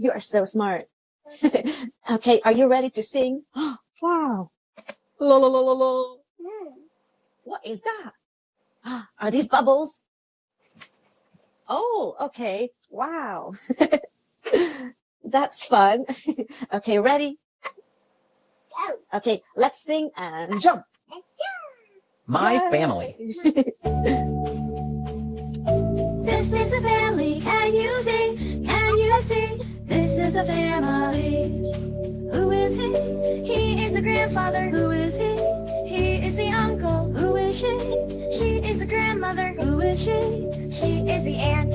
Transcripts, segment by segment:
You are so smart. Okay, are you ready to sing? Wow. La la la la la. What is that? Are these bubbles? Oh, okay. Wow. That's fun. Okay, ready? Okay, let's sing and jump. My family. This is a family. Can you see? Can you see? This is a family. Who is he? He is the grandfather. Who is he? He is the uncle. Who is she? She is the grandmother. Who is she? She is the aunt.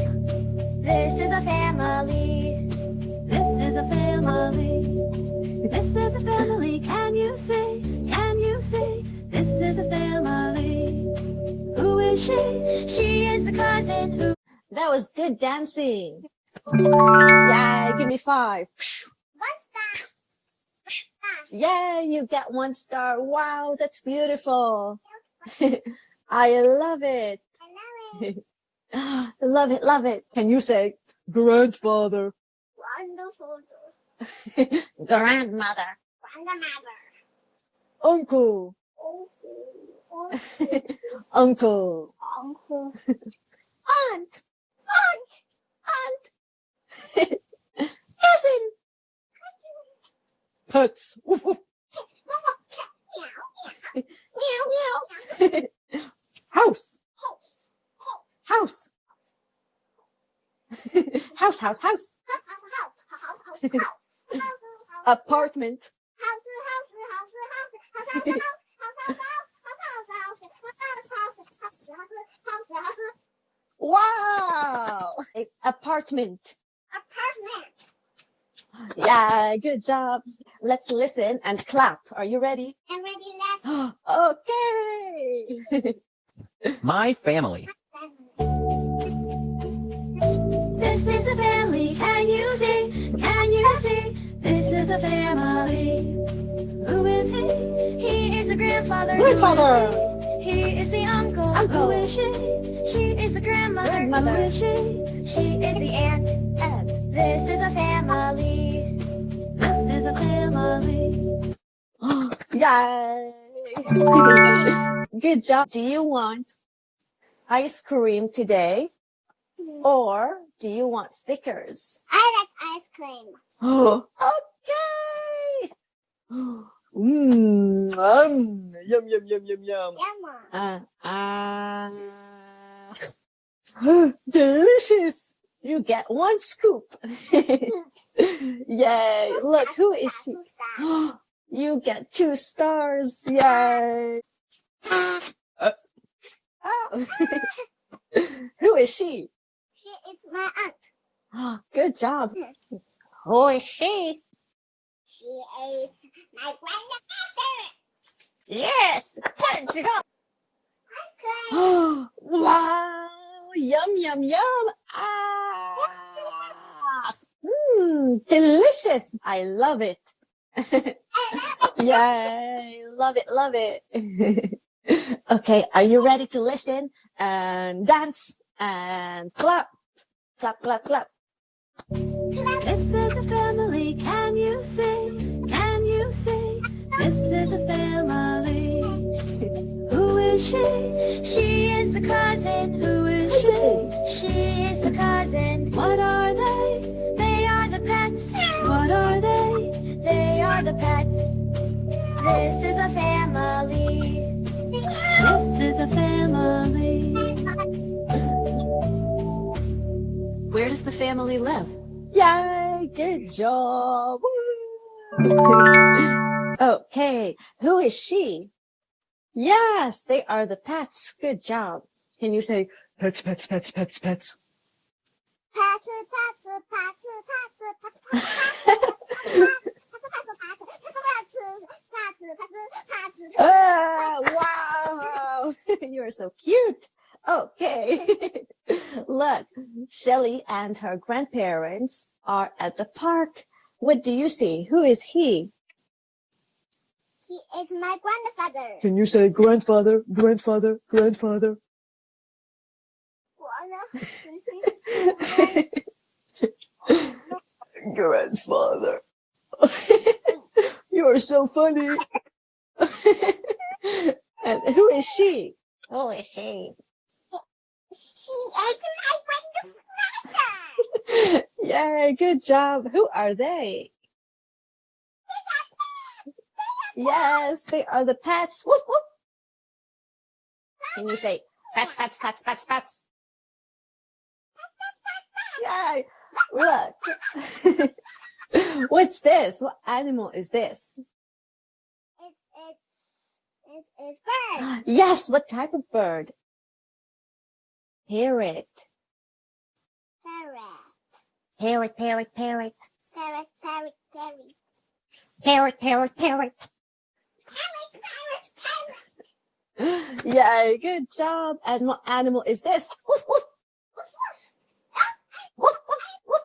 This is a family. This is a family. This is a family. Can you see? Can you see? This is a family. Who is she? She is the cousin. Who? That was good dancing. Yeah, give me 5. 1 star. Yeah, you get 1 star. Wow, that's beautiful. I love it. I Love it, love it. Can you say grandfather? Wonderful. Grandmother. Grandmother. Uncle. Uncle. Uncle. Uncle. Aunt. Cousin. Pets. Woof, woof. Meow, meow. House. House. House. House. Apartment. Wow. Apartment. Yeah, good job. Let's listen and clap. Are you ready? I'm ready, let's Okay. My family. This is a family. Can you see? Can you see? This is a family. Who is he? He is the grandfather. Grandfather. He is the uncle. Uncle. Who is she? She is the grandmother. Grandmother. Who is she? She is the aunt. And This is a family. This is a family. yay. Good job. Do you want ice cream today? Or do you want stickers? I like ice cream. Okay. Yum, yum, yum, yum, yum. Delicious. You get 1 scoop. Yay. Look, who is she? You get 2 stars. Yay. Who is she? She is my aunt. Good job. Who is she? She is my grandmother. Yes. Good job. Ice cream. Wow. Yum, yum, yum. Delicious. I love it. Yay. Love it, love it. Okay, are you ready to listen and dance and clap? Clap, clap, clap. This is a family. Can you see? Can you see? This is a family. Who is she? She is the cousin. Who is she? She is the cousin. What are they? They are the pets. What are they? They are the pets. This is a family. This is a family. Where does the family live? Yay, good job. Okay, who is she? Yes, they are the pets. Good job. Can you say pets, pets, pets, pets, pets? Pats. Wow, you're so cute. Okay. Look, Shelly and her grandparents are at the park. What do you see? Who is he? He is my grandfather. Can you say grandfather, grandfather, grandfather? Grandfather. You're so funny. And who is she? Who is she? She ate my grandfather. Yay, good job. Who are they? Yes, they are the pets. Whoop, whoop. Can you say pets, pets, pets, pets, pets? Yay, look. What's this? What animal is this? It's bird. Yes, what type of bird? Parrot. Parrot. Parrot, parrot, parrot. Parrot, parrot, parrot. Parrot, parrot, parrot. Parrot, parrot, parrot. Yay, good job. And what animal is this? Woof, woof. Woof, woof, woof.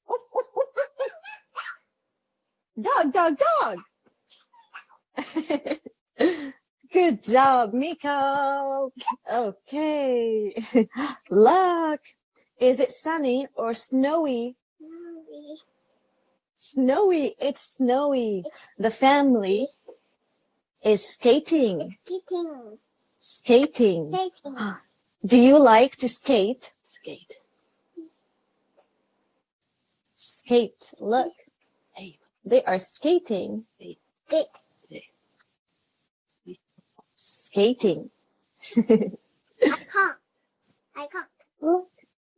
Woof, woof, woof, woof. Dog, dog, dog. Good job, Miko. Okay. Look. Is it sunny or snowy? Snowy. It's snowy. The family is skating. Skating. Skating. Skating. Do you like to skate? Skate. Skate. Look. They are skating. Skate. Skating. I can't. Look.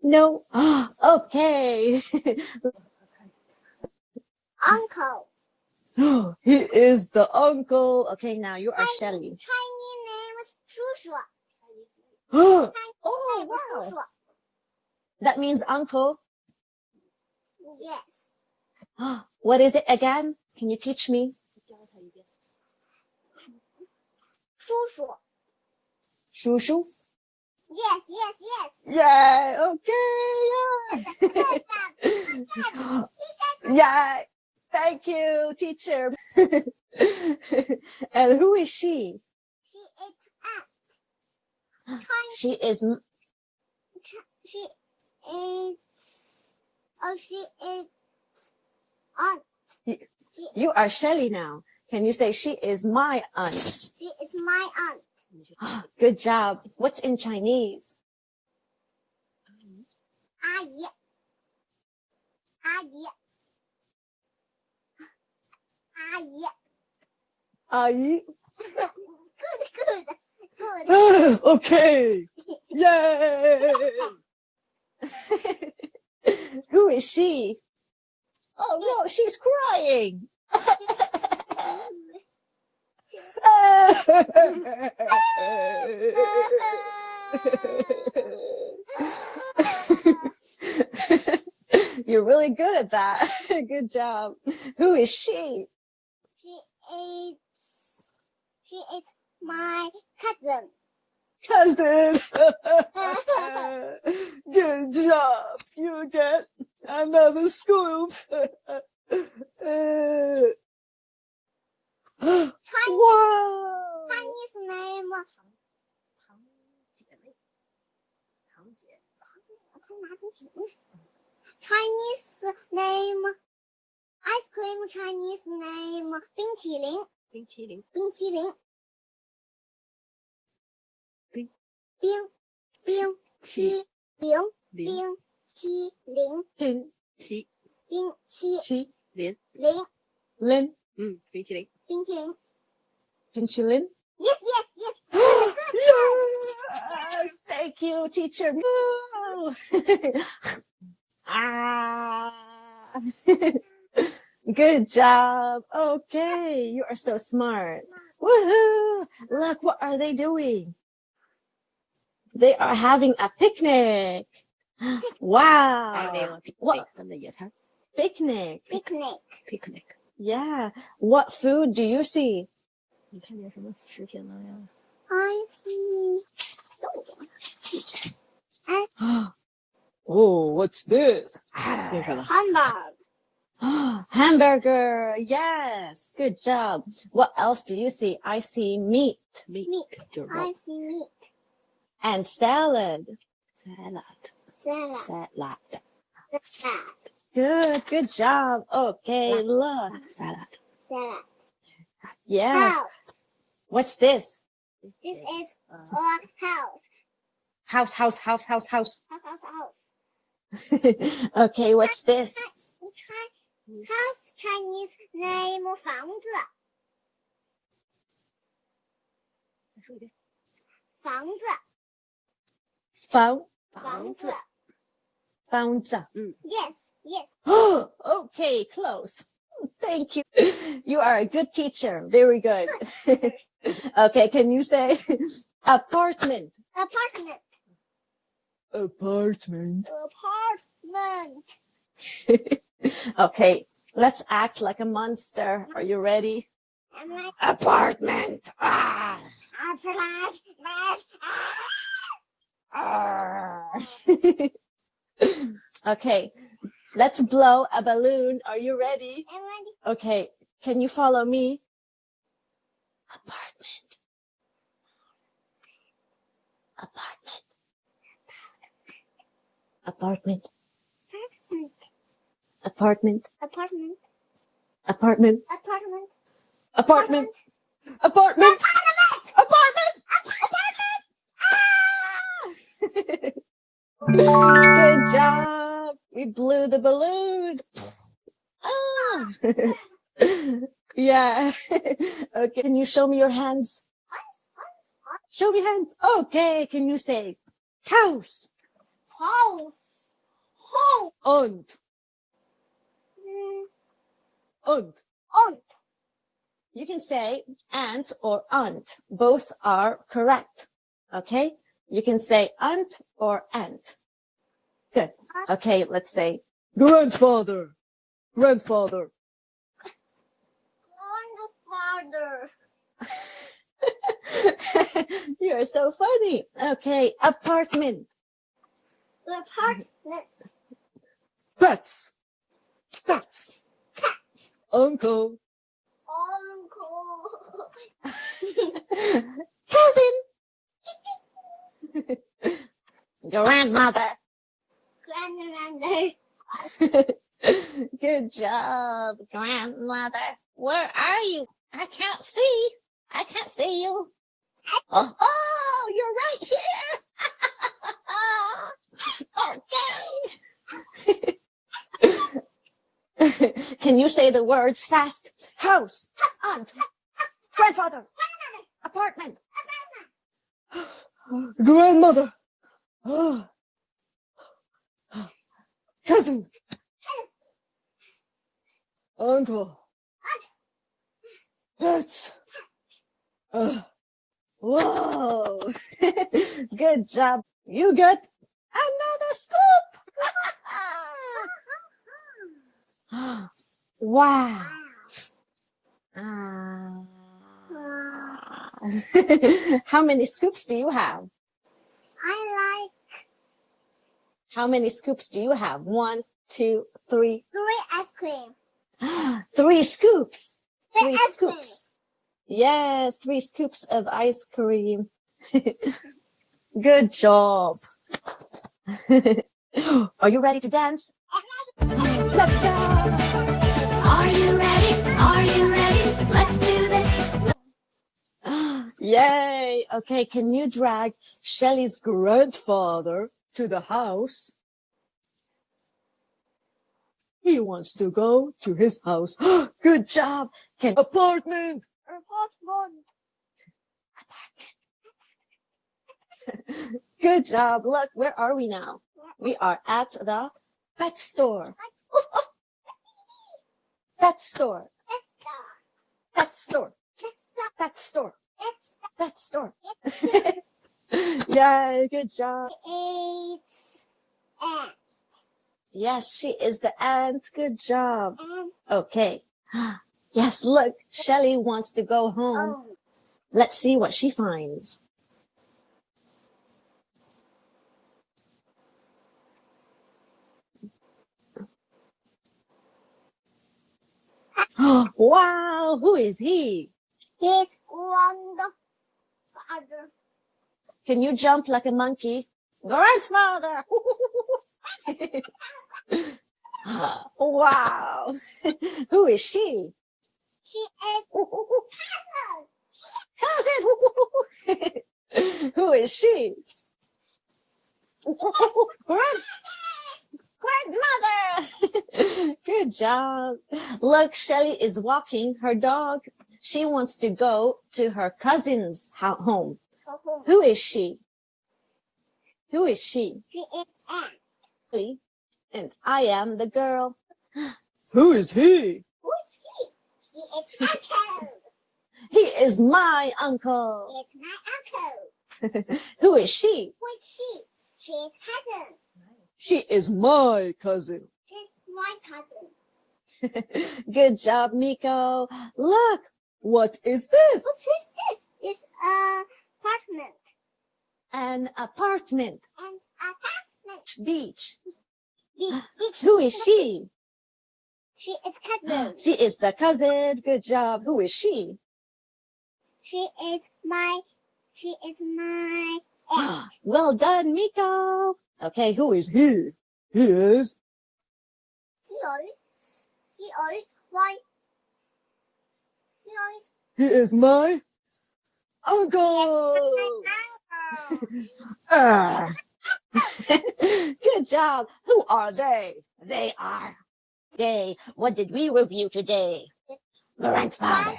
No. Okay. Uncle. He is the uncle. Okay, now you are Shelly. Chinese name is 叔叔. Oh, Name is wow. 叔叔. That means uncle. Yes. What is it again? Can you teach me? 叔叔. 叔叔. Yes, yes, yes. Yeah. Okay. Yeah. Yeah. Thank you, teacher. And who is she? She is aunt. She is. She is. Oh, she is aunt. You are Shelly now. Can you say she is my aunt? She is my aunt. Good job. What's in Chinese? 阿姨. 阿姨. 阿姨. 阿姨. Good, good, good. Okay. Yay. Who is she? Oh no, she's crying. You're really good at that. Good job. Who is she? She is my cousin. Cousin. Good job. You get another scoop. Wow. Chinese name. Chinese name. Ice cream. Chinese name. 冰淇淋. 冰淇淋。冰淇淋. 冰。冰。冰淇淋。冰淇淋。冰淇冰淇淇淋。淋。淋冰淇淋。冰淇淋. 冰淇淋. Yes, yes, yes. Yes, thank you, teacher. Good job. Okay, you are so smart. Woohoo! Look, what are they doing? They are having a picnic. Wow. What? 他们的野餐 Picnic. Picnic. picnic。 Yeah. What food do you see? 你看见什么食品了呀？ I see. Oh, what's this? 那什么？ Hamburg. Hamburger. Yes. Good job. What else do you see? I see meat meat 就是肉 I see meat. and salad. salad Salad. salad Salad. Good job. Okay, look. Salad. Salad. Yes. House. What's this? This is a house. House. House. Okay, what's this? House Chinese name 房子。再说一遍。房子。房子。 Yes. Okay, close. Thank you. You are a good teacher. Very good. Okay, can you say apartment? Apartment. Okay, let's act like a monster. Are you ready? I'm like Apartment. Ah. apartment. Okay, let's blow a balloon. Are you ready? I'm ready. Okay, can you follow me? Apartment. Apartment. Apartment. Apartment. Apartment. Apartment. Apartment. Apartment. Good job. We blew the balloon. Ah. Yeah. Okay. Can you show me your hands? Show me hands. Okay. Can you say house? House. Und. You can say aunt or aunt. Both are correct. Okay? You can say aunt or aunt. Good. Okay, let's say grandfather. Grandfather. You're so funny. Okay, apartment. Apartment. Pets. Uncle. Cousin. Grandmother. Grandmother. Good job, grandmother. Where are you? I can't see you. Oh, you're right here. Okay. Can you say the words fast? House, aunt, grandfather, apartment, grandmother, cousin, uncle, pets. Whoa. Good job. You got another scoop. Wow. How many scoops do you have? How many scoops do you have? 1, 2, 3. 3 ice cream. 3 scoops. 3 ice cream. scoops. Yes, 3 scoops of ice cream. Good job. Are you ready to dance? Let's go. Are you ready? Let's do this. Yay. Okay, can you drag Shelly's grandfather to the house? He wants to go to his house. Good job. Apartment. Good job. Look, where are we now? We are at the pet store. Pet store. Pet store. Pet store. Pet store. Yeah, good job. It's ant. Yes, she is the aunt. Good job. Okay. Yes, look, Shelly wants to go home. Let's see what she finds. Wow, who is he? His grandfather. Can you jump like a monkey? Grandfather! Wow. Who is she? She is Cousin. Who is she? Grandmother. Good job. Look, Shelly is walking her dog. She wants to go to her cousin's home. Who is she? Who is she? She is Anne. Shelly, and I am the girl. Who is he? Who is she? She is Uncle. He is my uncle. It's my uncle. Who is she? Who is she? She is cousin. She is my cousin. She's my cousin. Good job, Miko. Look, what is this? What is this? It's an apartment. An apartment. An apartment. Beach. Beach. Who is she? She is cousin. She is the cousin. Good job. Who is she? She is my aunt. Well done, Miko. Okay, who is he? He is. He is my. He is my uncle. Ah. Good job. Who are they? They are. What did we review today? Grandfather.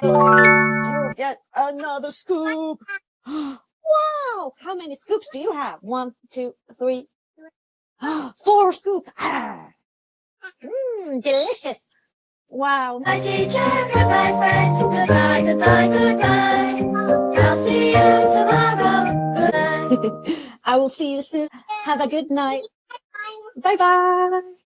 Oh, yet another scoop. Wow. How many scoops do you have? 1, 2, 3. 4 scoops. Delicious. Wow. Goodbye, teacher. Goodbye, friends. Goodbye, goodbye, goodbye. I'll see you tomorrow. Goodbye. I will see you soon. Have a good night. Bye-bye.